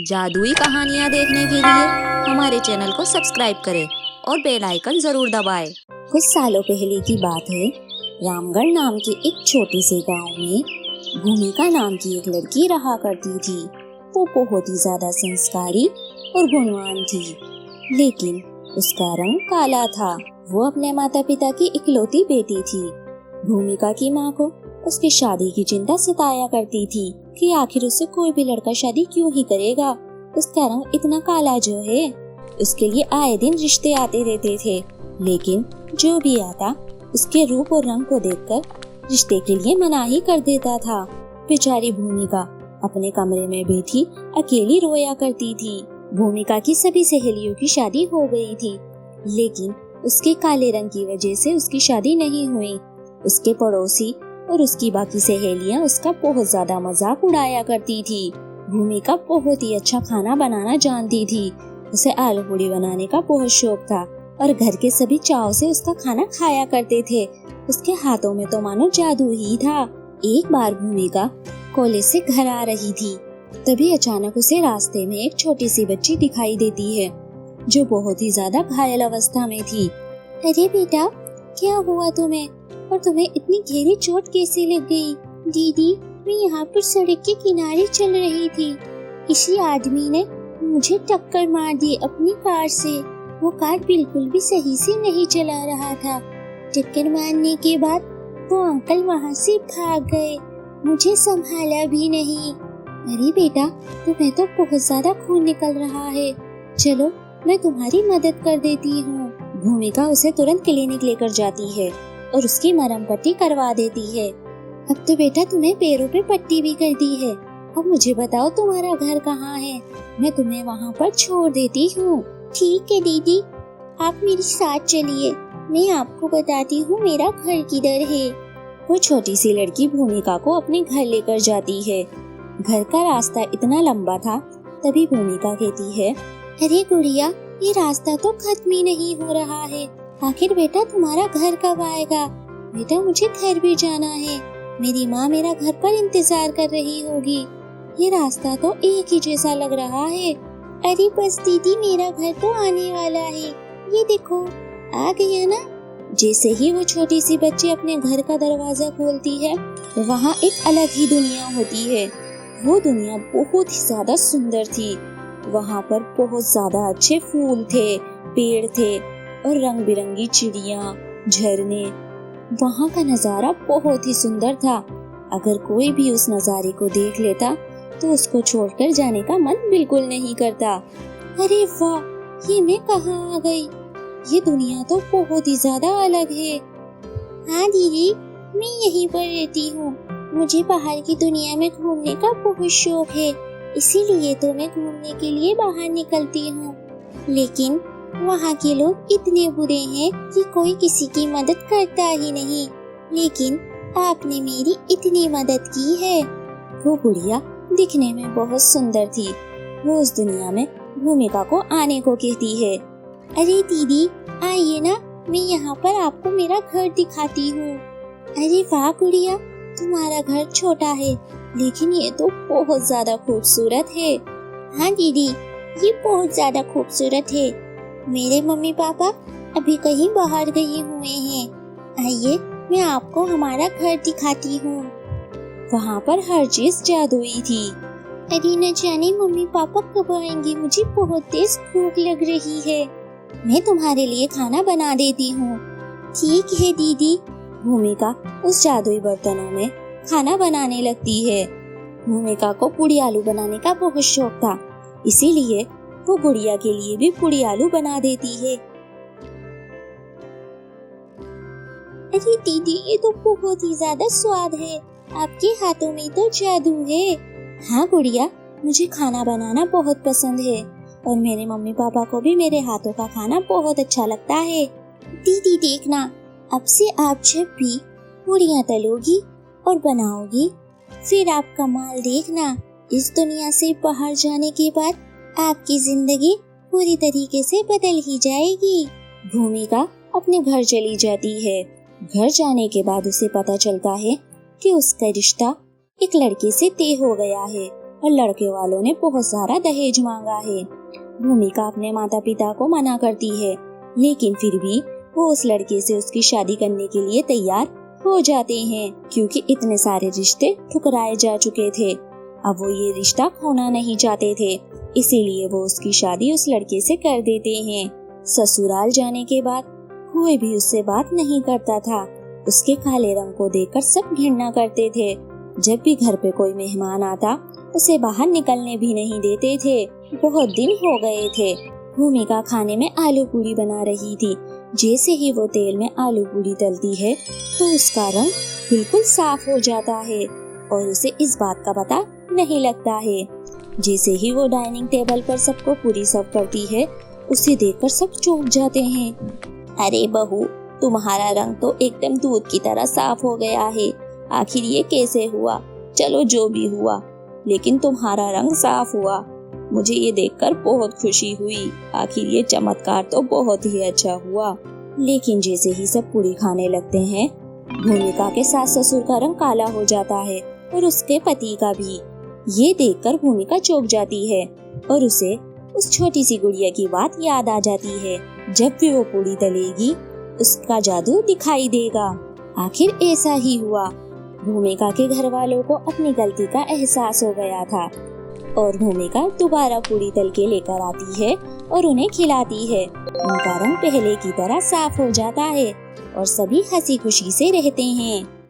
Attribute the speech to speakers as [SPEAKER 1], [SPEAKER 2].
[SPEAKER 1] जादुई कहानियाँ देखने के लिए हमारे चैनल को सब्सक्राइब करें और बेल आइकन जरूर दबाएं।
[SPEAKER 2] कुछ सालों पहले की बात है। रामगढ़ नाम के एक छोटे से गांव में भूमिका नाम की एक लड़की रहा करती थी। वो बहुत ही ज्यादा संस्कारी और गुणवान थी, लेकिन उसका रंग काला था। वो अपने माता पिता की इकलौती बेटी थी। भूमिका की माँ को उसकी शादी की चिंता सताया करती थी कि आखिर उसे कोई भी लड़का शादी क्यों ही करेगा। उसका रंग इतना काला जो है। उसके लिए आए दिन रिश्ते आते रहते थे, लेकिन जो भी आता उसके रूप और रंग को देखकर रिश्ते के लिए मना ही कर देता था। बेचारी भूमिका अपने कमरे में बैठी अकेली रोया करती थी। भूमिका की सभी सहेलियों की शादी हो गई थी, लेकिन उसके काले रंग की वजह से उसकी शादी नहीं हुई। उसके पड़ोसी और उसकी बाकी सहेलियां उसका बहुत ज्यादा मजाक उड़ाया करती थी। भूमिका बहुत ही अच्छा खाना बनाना जानती थी। उसे आलू पूड़ी बनाने का बहुत शौक था और घर के सभी चाव से उसका खाना खाया करते थे। उसके हाथों में तो मानो जादू ही था। एक बार भूमिका कॉलेज से घर आ रही थी, तभी अचानक उसे रास्ते में एक छोटी सी बच्ची दिखाई देती है, जो बहुत ही ज्यादा घायल अवस्था में थी। अरे बेटा, क्या हुआ तुम्हें और तुम्हें इतनी गहरी चोट कैसे लग गई? दीदी, मैं यहाँ पर सड़क के किनारे चल रही थी। किसी आदमी ने मुझे टक्कर मार दी अपनी कार से। वो कार बिल्कुल भी सही से नहीं चला रहा था। टक्कर मारने के बाद वो अंकल वहाँ से भाग गए। मुझे संभाला भी नहीं। अरे बेटा, तुम्हें तो बहुत ज्यादा खून निकल रहा है। चलो, मैं तुम्हारी मदद कर देती हूँ। भूमिका उसे तुरंत क्लिनिक लेकर जाती है और उसकी मरहम पट्टी करवा देती है। अब तो बेटा तुम्हें पैरों पे पट्टी भी कर दी है। अब मुझे बताओ तुम्हारा घर कहाँ है? मैं तुम्हें वहाँ पर छोड़ देती हूँ। ठीक है दीदी, आप मेरे साथ चलिए, मैं आपको बताती हूँ मेरा घर किधर है। वो छोटी सी लड़की भूमिका को अपने घर लेकर जाती है। घर का रास्ता इतना लंबा था, तभी भूमिका कहती है, अरे गुड़िया, ये रास्ता तो खत्म ही नहीं हो रहा है। आखिर बेटा तुम्हारा घर कब आएगा? बेटा, मुझे घर भी जाना है। मेरी माँ मेरा घर पर इंतजार कर रही होगी। ये रास्ता तो एक ही जैसा लग रहा है। अरे बस दीदी, मेरा घर तो आने वाला है। ये देखो, आ गया ना। जैसे ही वो छोटी सी बच्ची अपने घर का दरवाजा खोलती है, वहाँ एक अलग ही दुनिया होती है। वो दुनिया बहुत ही ज्यादा सुंदर थी। वहाँ पर बहुत ज्यादा अच्छे फूल थे, पेड़ थे और रंग बिरंगी चिड़िया, झरने। वहाँ का नजारा बहुत ही सुंदर था। अगर कोई भी उस नजारे को देख लेता तो उसको छोड़कर जाने का मन बिल्कुल नहीं करता। अरे वाह, ये मैं कहाँ आ गई? ये दुनिया तो बहुत ही ज्यादा अलग है। हाँ दीदी, मैं यहीं पर रहती हूँ। मुझे बाहर की दुनिया में घूमने का बहुत शौक है, इसीलिए तो मैं घूमने के लिए बाहर निकलती हूँ। लेकिन वहाँ के लोग इतने बुरे हैं कि कोई किसी की मदद करता ही नहीं। लेकिन आपने मेरी इतनी मदद की है। वो बुढ़िया दिखने में बहुत सुंदर थी। वो उस दुनिया में भूमिका को आने को कहती है। अरे दीदी, आइए ना, मैं यहाँ पर आपको मेरा घर दिखाती हूँ। अरे वाह गुड़िया, तुम्हारा घर छोटा है, लेकिन ये तो बहुत ज्यादा खूबसूरत है। हाँ दीदी, ये बहुत ज्यादा खूबसूरत है। मेरे मम्मी पापा अभी कहीं बाहर गए हुए हैं। आइए, मैं आपको हमारा घर दिखाती हूँ। वहाँ पर हर चीज जादुई थी। अरे न जाने मम्मी पापा कब आएंगे, मुझे बहुत तेज भूख लग रही है। मैं तुम्हारे लिए खाना बना देती हूँ। ठीक है दीदी। भूमिका उस जादुई बर्तनों में खाना बनाने लगती है। भूमिका को पूड़ी आलू बनाने का बहुत शौक था, इसीलिए वो गुड़िया के लिए भी पूड़ी आलू बना देती है। अरे दीदी, ये तो बहुत ही ज्यादा स्वाद है। आपके हाथों में तो जादू है। हाँ गुड़िया, मुझे खाना बनाना बहुत पसंद है और मेरे मम्मी पापा को भी मेरे हाथों का खाना बहुत अच्छा लगता है। दीदी देखना, अब से आप जब भी पूड़ियाँ तलोगी और बनाओगी, फिर आप कमाल देखना। इस दुनिया से बाहर जाने के बाद आपकी जिंदगी पूरी तरीके से बदल ही जाएगी। भूमिका अपने घर चली जाती है। घर जाने के बाद उसे पता चलता है कि उसका रिश्ता एक लड़के से तय हो गया है और लड़के वालों ने बहुत सारा दहेज मांगा है। भूमिका अपने माता पिता को मना करती है, लेकिन फिर भी वो उस लड़के से उसकी शादी करने के लिए तैयार हो जाते हैं, क्योंकि इतने सारे रिश्ते ठुकराए जा चुके थे। अब वो ये रिश्ता खोना नहीं चाहते थे, इसीलिए वो उसकी शादी उस लड़के से कर देते हैं। ससुराल जाने के बाद कोई भी उससे बात नहीं करता था। उसके काले रंग को देखकर सब घृणा करते थे। जब भी घर पे कोई मेहमान आता उसे बाहर निकलने भी नहीं देते थे। बहुत दिन हो गए थे। भूमिका खाने में आलू पूरी बना रही थी। जैसे ही वो तेल में आलू पूरी तलती है तो उसका रंग बिल्कुल साफ हो जाता है और उसे इस बात का पता नहीं लगता है। जैसे ही वो डाइनिंग टेबल पर सबको पूरी सर्व करती है, उसे देखकर सब चौंक जाते हैं। अरे बहू, तुम्हारा रंग तो एकदम दूध की तरह साफ हो गया है। आखिर ये कैसे हुआ? चलो जो भी हुआ, लेकिन तुम्हारा रंग साफ हुआ। मुझे ये देखकर बहुत खुशी हुई। आखिर ये चमत्कार तो बहुत ही अच्छा हुआ। लेकिन जैसे ही सब पूरी खाने लगते हैं, भूमिका के सास ससुर का रंग काला हो जाता है और उसके पति का भी। ये देखकर भूमिका चौंक जाती है और उसे उस छोटी सी गुड़िया की बात याद आ जाती है। जब भी वो पूरी तलेगी उसका जादू दिखाई देगा। आखिर ऐसा ही हुआ। भूमिका के घर वालों को अपनी गलती का एहसास हो गया था और भूमिका दोबारा पूरी तल के लेकर आती है और उन्हें खिलाती है। उनका रंग पहले की तरह साफ हो जाता है और सभी हंसी खुशी से रहते हैं।